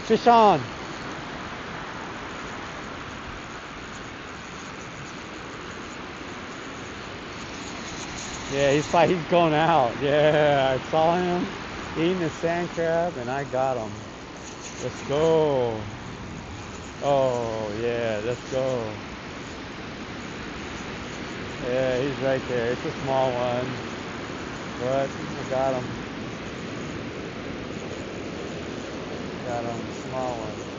Fish on. Yeah, he's going out. Yeah, I saw him eating the sand crab and I got him. Let's go. Oh, yeah, let's go. Yeah, he's right there. It's a small one, but I got him. Got him, small one.